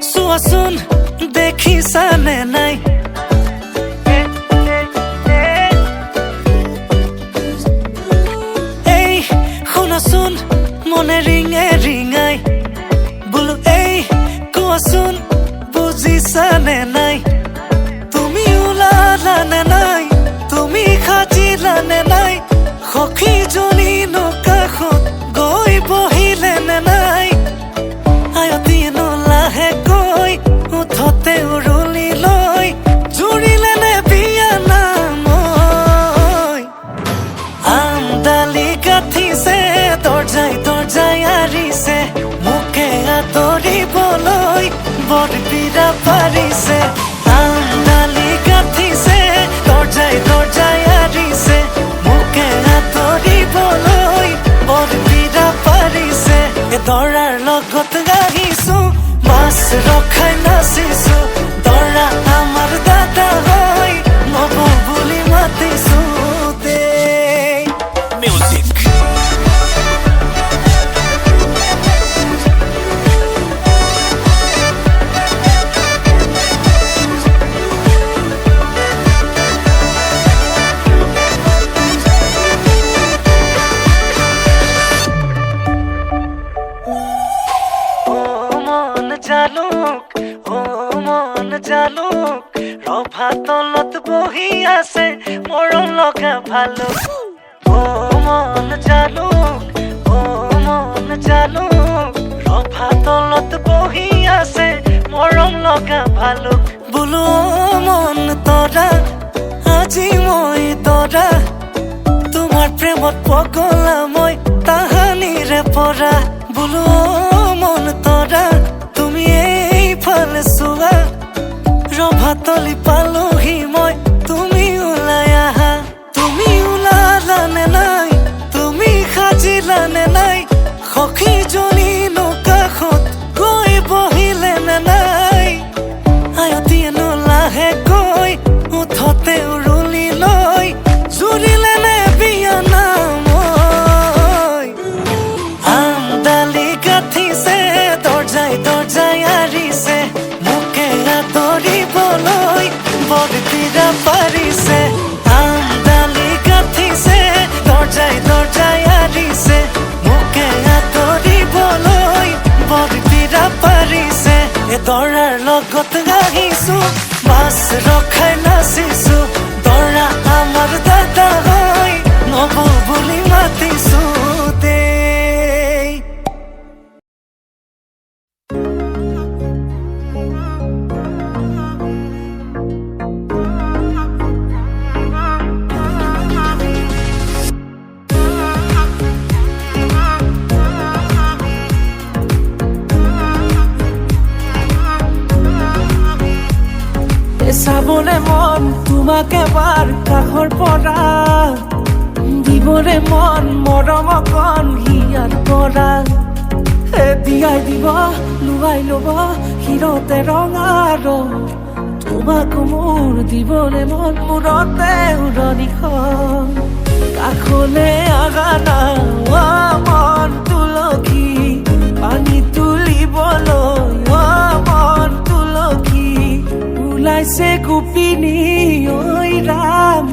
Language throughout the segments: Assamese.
চোৱাচোন দেখিছানে নাই এই শুনাচোন মনে ৰিঙে ৰিঙাই বোলো এই কোৱাচোন বুজিছানে নাই তুমি ওলালানে নাই তুমি সাজিলানে নাই সখীজনী কাষত গৈ বহিলেনে নাই আয়তীনো লাহেকৈ উঠতে উৰুলি লৈ জুৰিলেনে বিয়া নামৈ আমডালি গাঠিছে দৰ্জাই দৰ্জাই আৰিছে মোকে আদৰিবলৈ বৰপীৰা পাৰিছে আমডালি গাঠিছে দৰ্জাই দৰ্জাই আৰিছে মোকে আদৰিবলৈ বৰপীৰা পাৰিছে দৰাৰ লগত আহিছো মাছ ৰখাই নাচিছো দৰা আমাৰ দাদা হয় নব বুলি মাতিছো দেই মিউজিক জালুক ৰভা তলত বহি আছে মৰম লগা ভালুক ও মন জালুক ৰভা তলত বহি আছে মৰম লগা ভালুক বোলো মন তৰা আজি মই তৰা তোমাৰ প্ৰেমত পগলা মই তাহানিৰে পৰা বোলো মন তৰা তুমি এইফালে চোৱা ৰভাতলি পালোহি মই তুমি ওলাই আহা তুমি ওলালানে নাই তুমি সাজিলানে নাই সখীজনী কাষত গৈ বহিলেনে নাই আয়তীনো লাহেকৈ উঠতে উৰুলি লৈ জুৰিলেনে বিয়া নামৈ আমডালি গাঠিছে দৰ্জাই দৰ্জাই আৰিছে মোকে আদৰিবলৈ বৰপীৰা পাৰিছে আমডালি গাঠিছে দৰ্জাই দৰ্জাই আৰিছে মোকে আদৰিবলৈ বৰপীৰা পাৰিছে দৰাৰ লগত আহিছো মাছ ৰখাই নাচিছো দৰা আমাৰ দাদা হয় নব বুলি মাতিছো দেই চাবলে মন তোমাক এবাৰ কাষৰ পৰা দিবলে মন মৰম অকণ হিয়াৰ পৰা দিয়াই দিব লুৱাই ল'ব হিৰতে ৰঙা ৰং তোমাক মোৰ দিবলে মন মূৰতে উৰণিখন কাষলে আগা না মন তুলসী পানী তুলিবলৈ মন তুলসী ওলাইছে গোপিনী ঐ ৰাম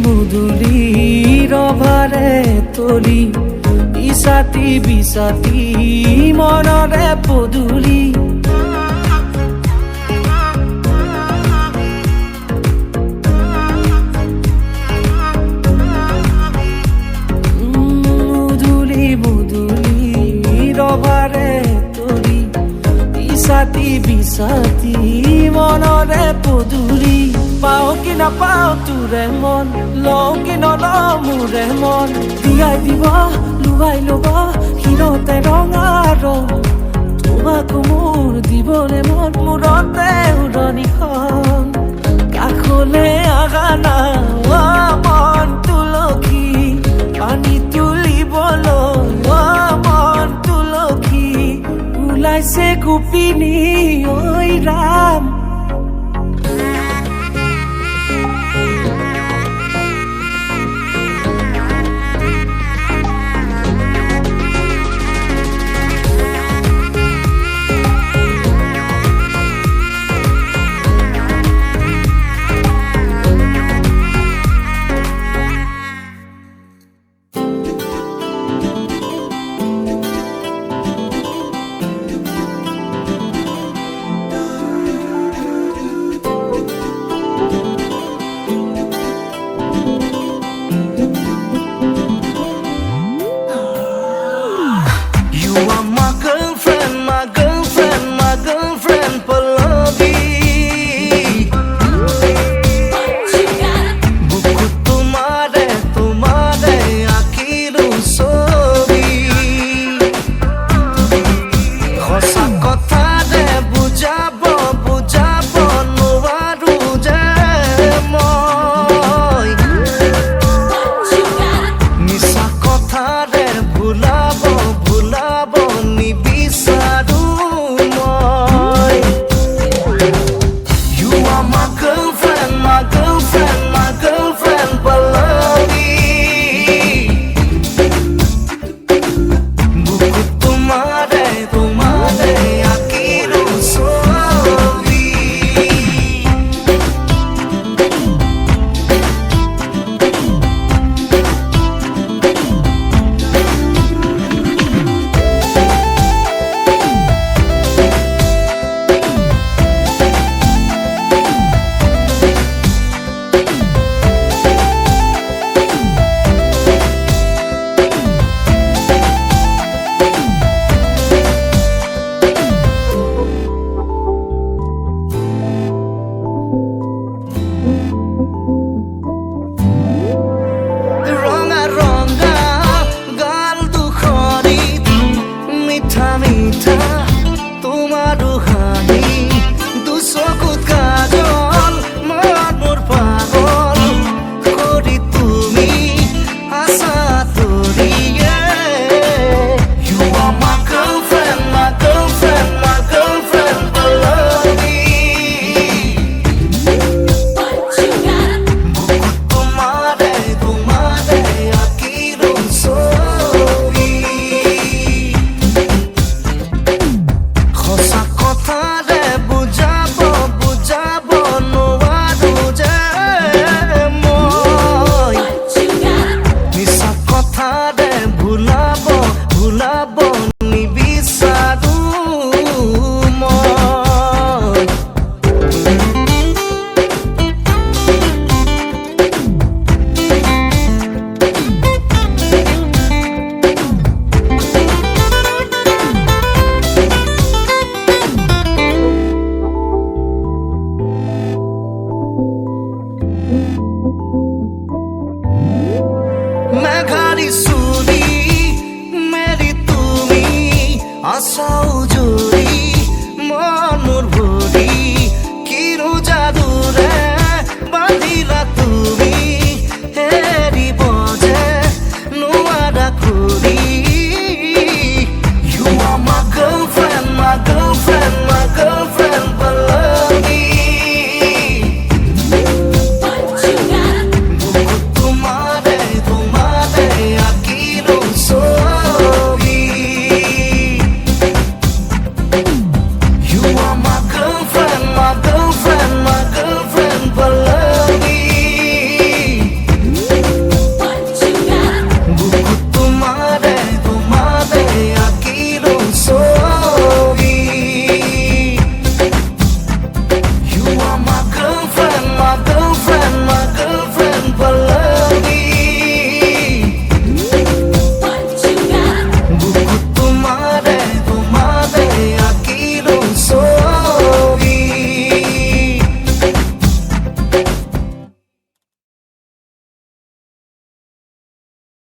মুদুলি ৰভাৰে তলি বিছাতি বিছাতি মনৰে পদুলি মুদুলি মুদুলি ৰভাৰে তলি বিছাতি বিছাতি মনৰে পদুলি পাও কি নাপাও তোৰে মন লও কি নলও মোৰে মন দিয়াই দিব লুৱাই ল'ব হিৰতে ৰঙা ৰং তোমাক মোৰ দিবলে মন মূৰতে উৰণিখন কাষলে গোপিনী ঐ ৰাম